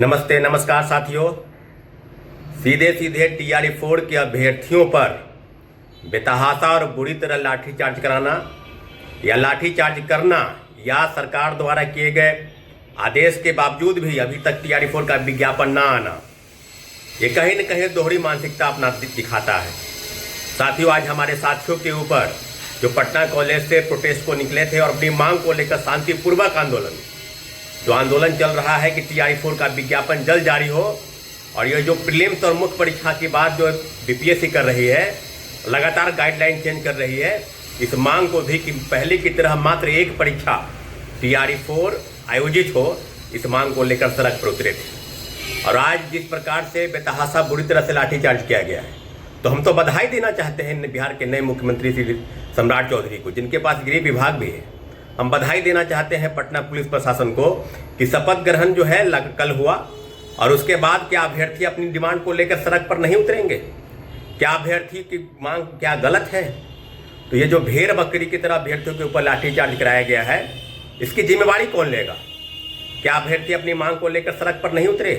नमस्ते नमस्कार साथियों। सीधे सीधे TRE-4 के अभ्यर्थियों पर बेतहाशा और बुरी तरह लाठीचार्ज कराना या लाठीचार्ज करना या सरकार द्वारा किए गए आदेश के बावजूद भी अभी तक TRE-4 का विज्ञापन ना आना, ये कहीं न कहीं दोहरी मानसिकता अपना दिखाता है। साथियों, आज हमारे साथियों के ऊपर जो पटना कॉलेज से प्रोटेस्ट को निकले थे और अपनी मांग को लेकर शांतिपूर्वक आंदोलन चल रहा है कि TRE-4 का विज्ञापन जल्द जारी हो और ये जो प्रीलिम्स और मुख्य परीक्षा के बाद जो BPSC कर रही है, लगातार गाइडलाइन चेंज कर रही है, इस मांग को भी कि पहले की तरह मात्र एक परीक्षा TRE-4 आयोजित हो, इस मांग को लेकर सड़क पर उतरे थे। और आज जिस प्रकार से बेतहाशा बुरी तरह से लाठीचार्ज किया गया है, तो हम तो बधाई देना चाहते हैं बिहार के नए मुख्यमंत्री श्री सम्राट चौधरी को, जिनके पास गृह विभाग भी है। हम बधाई देना चाहते हैं पटना पुलिस प्रशासन को कि शपथ ग्रहण जो है कल हुआ और उसके बाद क्या अभ्यर्थी अपनी डिमांड को लेकर सड़क पर नहीं उतरेंगे? क्या अभ्यर्थी की मांग क्या गलत है? तो ये जो भेड़ बकरी की तरह अभ्यर्थियों के ऊपर लाठीचार्ज कराया गया है, इसकी जिम्मेवारी कौन लेगा? क्या अभ्यर्थी अपनी मांग को लेकर सड़क पर नहीं उतरे?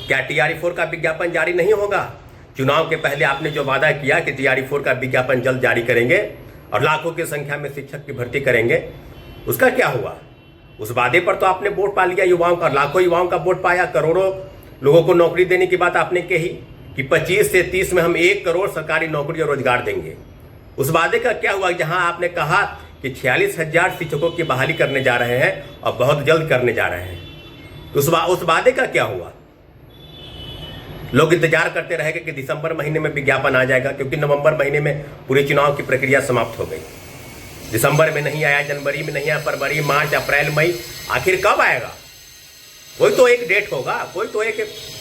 क्या TRE-4 का विज्ञापन जारी नहीं होगा? चुनाव के पहले आपने जो वादा किया कि TRE-4 का विज्ञापन जल्द जारी करेंगे और लाखों की संख्या में शिक्षक की भर्ती करेंगे, उसका क्या हुआ? उस वादे पर तो आपने वोट पा लिया युवाओं का, लाखों युवाओं का वोट पाया, करोड़ों लोगों को नौकरी देने की बात आपने कही कि 25 से 30 में हम 1 करोड़ सरकारी नौकरी और रोजगार देंगे। उस वादे का क्या हुआ जहां आपने कहा कि 46,000 शिक्षकों की बहाली करने जा रहे हैं और बहुत जल्द करने जा रहे हैं? उस वादे का क्या हुआ? लोग इंतजार करते रहेंगे कि दिसंबर महीने में विज्ञापन आ जाएगा, क्योंकि नवंबर महीने में पूरे चुनाव की प्रक्रिया समाप्त हो गई। दिसंबर में नहीं आया, जनवरी में नहीं आया, फरवरी, मार्च, अप्रैल, मई, आखिर कब आएगा? कोई तो एक डेट होगा, कोई तो एक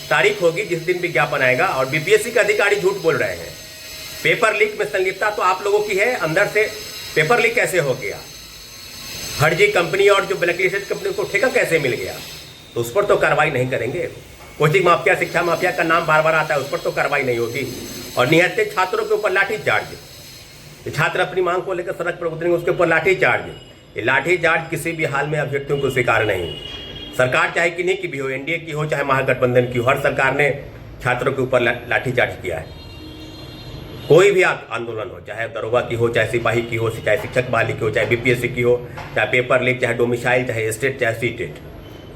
तारीख होगी जिस दिन विज्ञापन आएगा। और BPSC के अधिकारी झूठ बोल रहे हैं। पेपर लीक में संलिप्तता तो आप लोगों की है, अंदर से पेपर लीक कैसे हो गया? फर्जी कंपनी और जो ब्लैकलिस्टेड कंपनी को ठेका कैसे मिल गया? तो उस पर तो कार्रवाई नहीं करेंगे। कोचिंग माफिया, शिक्षा माफिया का नाम बार बार आता है, उस पर तो कार्रवाई नहीं होगी। और निहत्थे छात्रों के ऊपर लाठीचार्ज, छात्र अपनी मांग को लेकर सड़क पर उतरेंगे, उसके ऊपर लाठीचार्ज। ये लाठीचार्ज किसी भी हाल में अभ्यर्थियों को स्वीकार नहीं। सरकार चाहे किन्हीं की भी हो, NDA की हो चाहे महागठबंधन की हो, हर सरकार ने छात्रों के ऊपर लाठीचार्ज किया है। कोई भी आंदोलन हो, चाहे दरोगा की हो, चाहे सिपाही की हो, चाहे शिक्षक बहाली की हो, चाहे BPSC की हो, चाहे पेपर लीक, चाहे डोमिसाइल, चाहे स्टेट, चाहे सीटेट,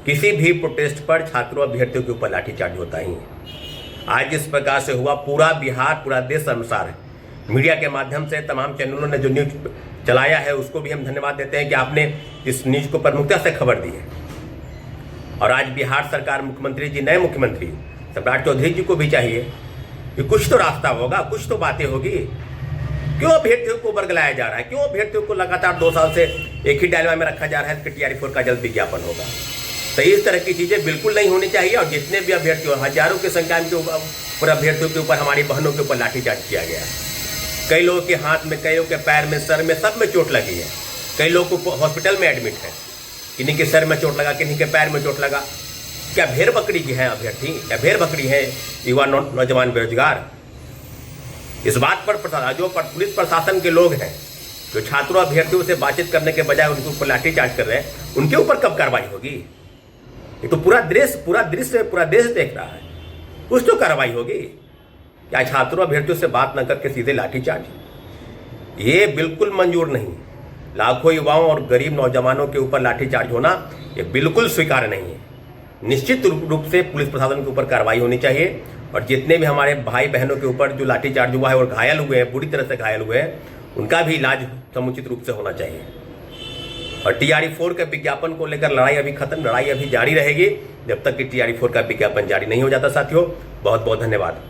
किसी भी प्रोटेस्ट पर छात्रों अभ्यर्थियों के ऊपर लाठीचार्ज होता ही है। आज जिस प्रकार से हुआ, पूरा बिहार, पूरा देश अनुसार है। मीडिया के माध्यम से तमाम चैनलों ने जो न्यूज चलाया है, उसको भी हम धन्यवाद देते हैं कि आपने इस न्यूज को प्रमुखता से खबर दी है। और आज बिहार सरकार, मुख्यमंत्री जी, नए मुख्यमंत्री सम्राट चौधरी जी को भी चाहिए कि कुछ तो रास्ता होगा, कुछ तो बातें होगी। क्यों अभ्यर्थियों को बरगलाया जा रहा है? क्यों अभ्यर्थियों को लगातार 2 साल से एक ही डायलमा में रखा जा रहा है कि TRE-4 का जल्द विज्ञापन होगा? तो इस तरह की चीजें बिल्कुल नहीं होनी चाहिए। और जितने भी अभ्यर्थी, हजारों की संख्या में ऊपर अभ्यर्थियों के ऊपर, हमारी बहनों के ऊपर लाठीचार्ज किया गया है। कई लोगों के हाथ में, कई लोगों के पैर में, सर में, सब में चोट लगी है। कई लोगों को हॉस्पिटल में एडमिट है, किन्हीं के सर में चोट लगा, किन्हीं के पैर में चोट लगा। क्या भेड़ बकरी की है अभ्यर्थी? क्या भेड़ बकरी है युवा नौजवान बेरोजगार? इस बात पर जो पुलिस प्रशासन के लोग हैं, जो छात्रों अभ्यर्थियों से बातचीत करने के बजाय उनके ऊपर लाठीचार्ज कर रहे हैं, उनके ऊपर कब कार्रवाई होगी? ये तो पूरा देश देख रहा है। कुछ तो कार्रवाई होगी। क्या छात्रों अभ्यर्थियों से बात न करके सीधे लाठीचार्ज? ये बिल्कुल मंजूर नहीं। लाखों युवाओं और गरीब नौजवानों के ऊपर लाठीचार्ज होना ये बिल्कुल स्वीकार्य नहीं है। निश्चित रूप से पुलिस प्रशासन के ऊपर कार्रवाई होनी चाहिए। और जितने भी हमारे भाई बहनों के ऊपर जो लाठीचार्ज हुआ है और घायल हुए हैं, बुरी तरह से घायल हुए हैं, उनका भी इलाज समुचित रूप से होना चाहिए। और TRE-4 के विज्ञापन को लेकर लड़ाई अभी खत्म, लड़ाई अभी जारी रहेगी जब तक कि TRE-4 का विज्ञापन जारी नहीं हो जाता। साथियों, बहुत बहुत धन्यवाद।